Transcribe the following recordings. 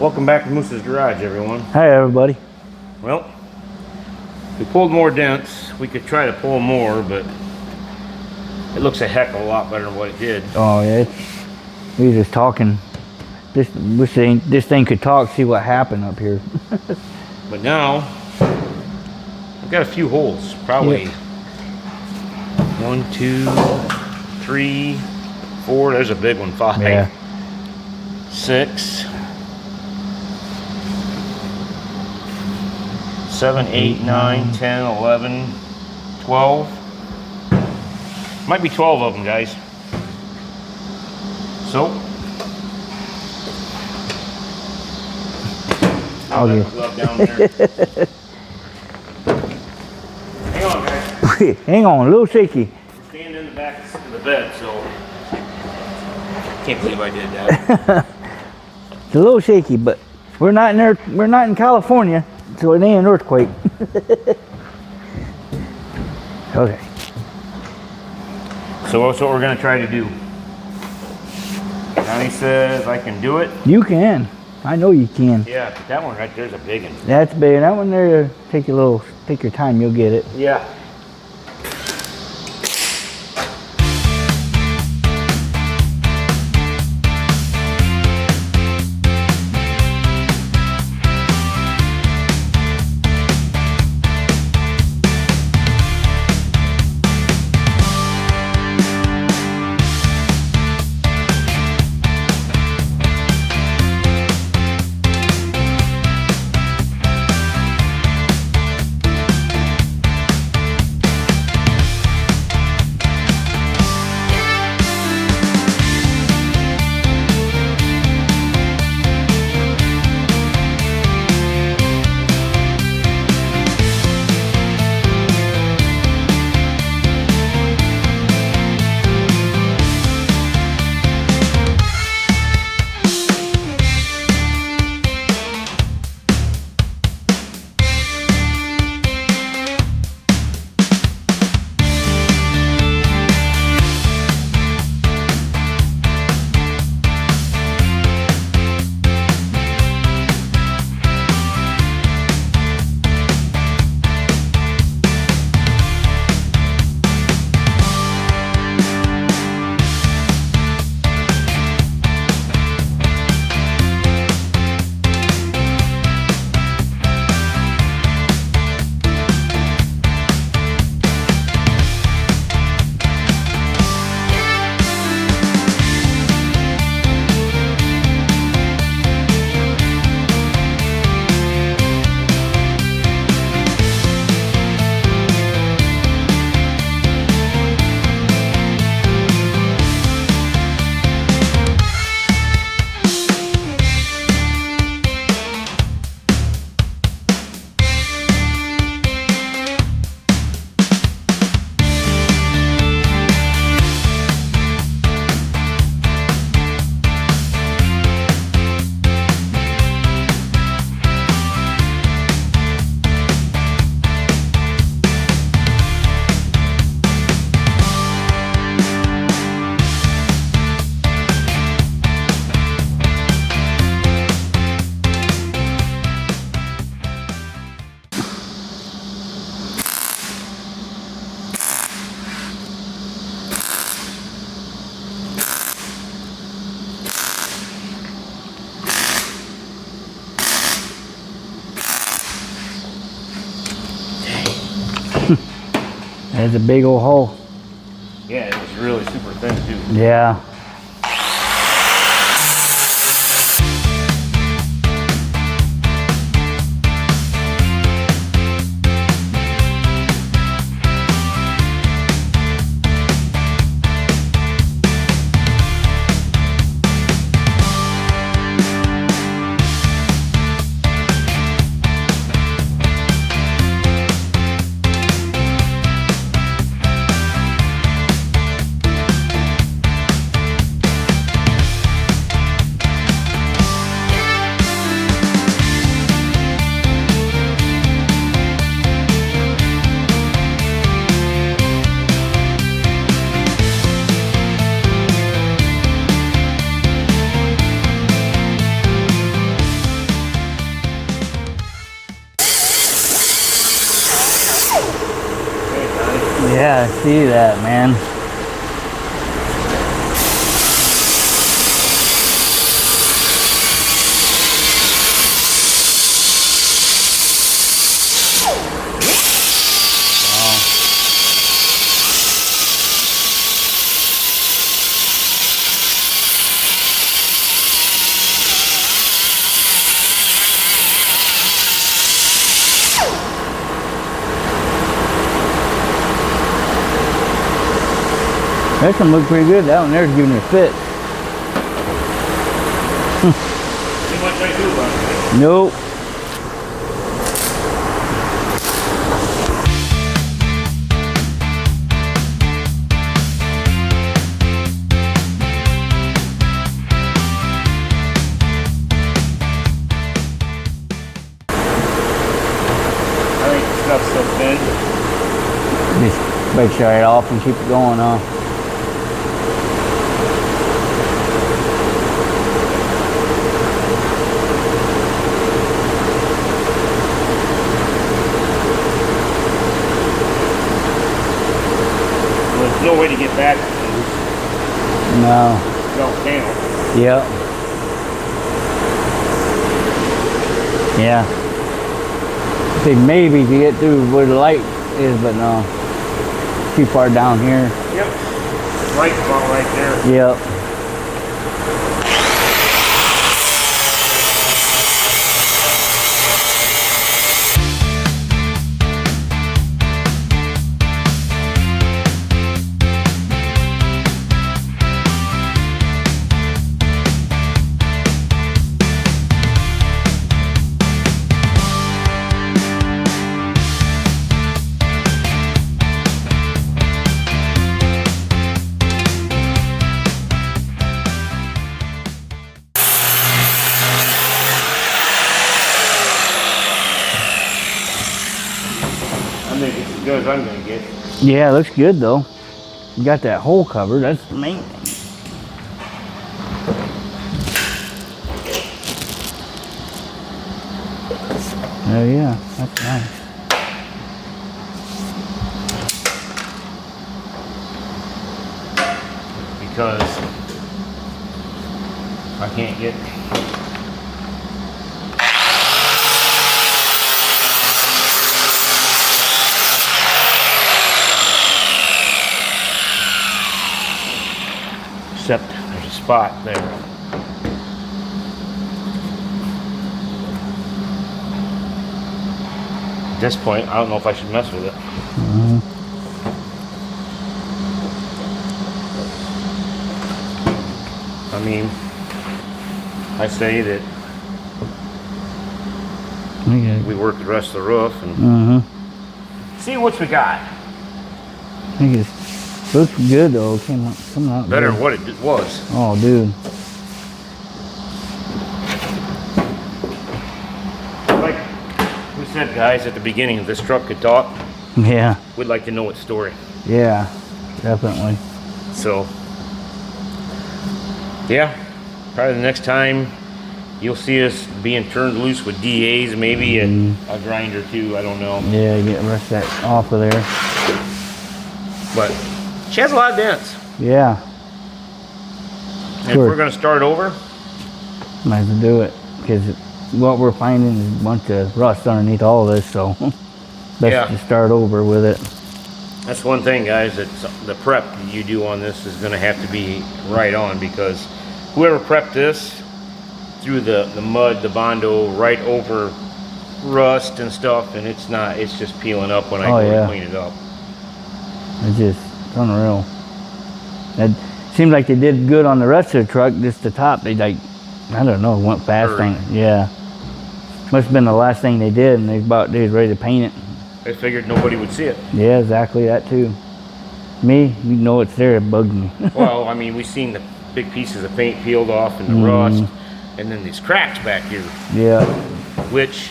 Welcome back to Moose's Garage, everyone. Hi, everybody. Well, we pulled more dents. We could try to pull more, but it looks a heck of a lot better than what it did. Oh yeah, we were just talking. This thing could talk. See what happened up here. But now we've got a few holes. Probably 1, 2, 3, 4. There's a big one. 5, Yeah. 6, 7, 8, 9, 10, 11, 12. Might be 12 of them, guys. So, Oh, yeah. glove down there. Hang on, guys. Hang on, a little shaky. We're standing in the back of the bed, so can't believe I did that. It's a little shaky, but we're not in there. We're not in California, so it ain't an earthquake. Okay. So that's what we're gonna try to do. Johnny says I can do it. You can. I know you can. Yeah, but that one right there's a big one. That's big. That one there, take your time. You'll get it. Yeah. That's a big old hole. Yeah, it was really super thin too. Yeah. see that, man. That one look pretty good. That one there's giving it a fit. See much I do about it. Nope. I think the stuff's so thin. Just make sure it off and keep it going on. There's no way to get back to those. No. Don't count. Yep. Yeah. I think maybe to get through where the light is, but no. Too far down here. Yep. Right about right there. Yep. I think it's as good as I'm gonna get. Yeah, it looks good though. You got that hole covered. That's the main thing. Oh yeah, that's nice. Because I can't get except there's a spot there. At this point, I don't know if I should mess with it. I mean, I say that Okay. we work the rest of the roof and see what we got. I think it looks good though. Coming out Better good. than what it was. Oh, dude. Like we said, guys, at the beginning, if this truck could talk, Yeah. we'd like to know its story. Yeah. Definitely. So, yeah, probably the next time you'll see us being turned loose with DAs, maybe a grinder too, I don't know. Yeah, you get the rest of that off of there. But she has a lot of dents. Yeah. And if we're gonna start over, Might as well do it because what we're finding is a bunch of rust underneath all of this, so best Yeah. to start over with it. that's one thing, guys, that the prep that you do on this is gonna have to be right on, because whoever prepped this threw the mud, the Bondo right over rust and stuff, and it's just peeling up when I Oh, go yeah. to clean it up. It's just unreal. It seemed like they did good on the rest of the truck, just the top, they like, I don't know, went fast. Hurry. Yeah. Must have been the last thing they did, and they was ready to paint it. I figured nobody would see it. Yeah, exactly that too. Me, you know it's there, it bugged me. Well, I mean, we've seen the big pieces of paint peeled off and the rust, and then these cracks back here, Yeah. which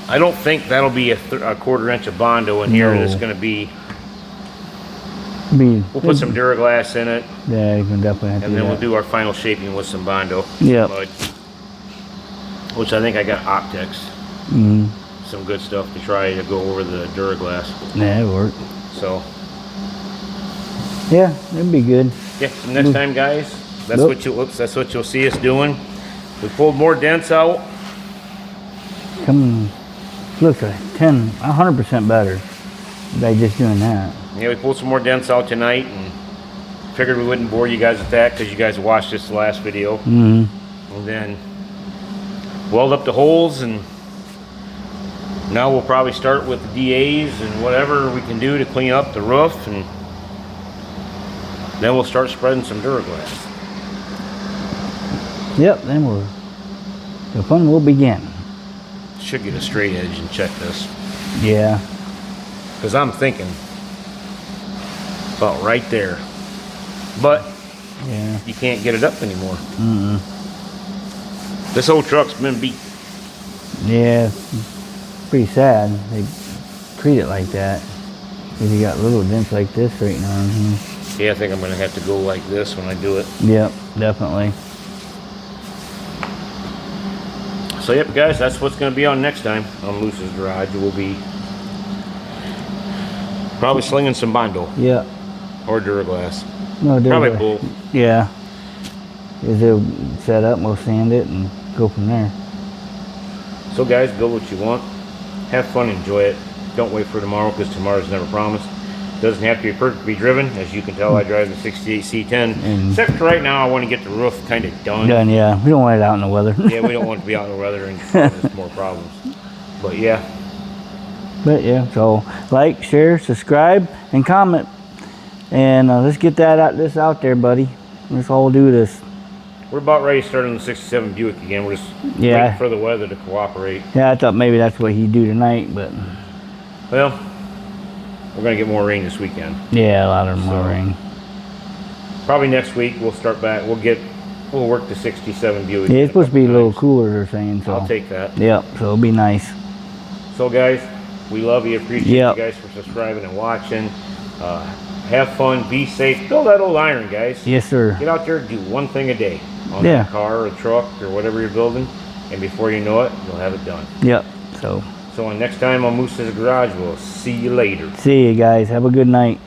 I don't think that'll be a 1/4 inch of Bondo in here. No. It's going to be, We'll we'll put some Duraglass in it, Yeah, you can definitely have to and do then we'll that. do our final shaping with some Bondo. Yep. Mud, which I think I got Optex. Some good stuff to try to go over the Duraglass. Yeah, it worked. So, Yeah, it'd be good. Yeah, so next time, guys, that's Nope. what you oops, that's what you'll see us doing. We pulled more dents out. Looks like 100% better by just doing that. Yeah, we pulled some more dents out tonight and figured we wouldn't bore you guys with that because you guys watched this last video. Mm-hmm. And then weld up the holes, and now we'll probably start with the DAs and whatever we can do to clean up the roof, and then we'll start spreading some Duraglass. Yep, then the fun will begin. Should get a straight edge and check this, Yeah. because I'm thinking about right there, but Yeah. you can't get it up anymore. Mm-mm. This old truck's been beat. Yeah, it's pretty sad they treat it like that. Because you got little dents like this right now. Yeah, I think I'm gonna have to go like this when I do it. Yep, definitely. So yep, guys, that's what's going to be on next time on Moose's Garage. We'll be probably slinging some Bondo Yep. or Duraglass. No, Probably a- both. Yeah. Is it set up, we'll sand it and go from there. So guys, build what you want. Have fun, enjoy it. Don't wait for tomorrow, because tomorrow's never promised. Doesn't have to be perfect to be driven. As you can tell, I drive the 68 C10. Except for right now, I want to get the roof kind of done. Done, yeah. We don't want it out in the weather. Yeah, we don't want it to be out in the weather and cause us more problems. But yeah, But yeah, so like, share, subscribe, and comment. And let's get this out there, buddy. Let's all do this. we're about ready to start on the 67 Buick again. We're just Yeah. waiting for the weather to cooperate. Yeah, I thought maybe that's what he'd do tonight, but Well, we're going to get more rain this weekend. yeah, a lot of them So- will rain. Probably next week we'll start back. We'll work the 67 Buick. Yeah, it's supposed to be a little cooler, they're saying, so. I'll take that. Yep, so it'll be nice. So guys, we love you. Appreciate Yep. you guys for subscribing and watching. Have fun. Be safe. Build that old iron, guys. Yes, sir. Get out there and do one thing a day on Yeah. a car or a truck or whatever you're building, and before you know it, you'll have it done. Yep, so So on next time on Moose's Garage, we'll see you later. see you guys. Have a good night.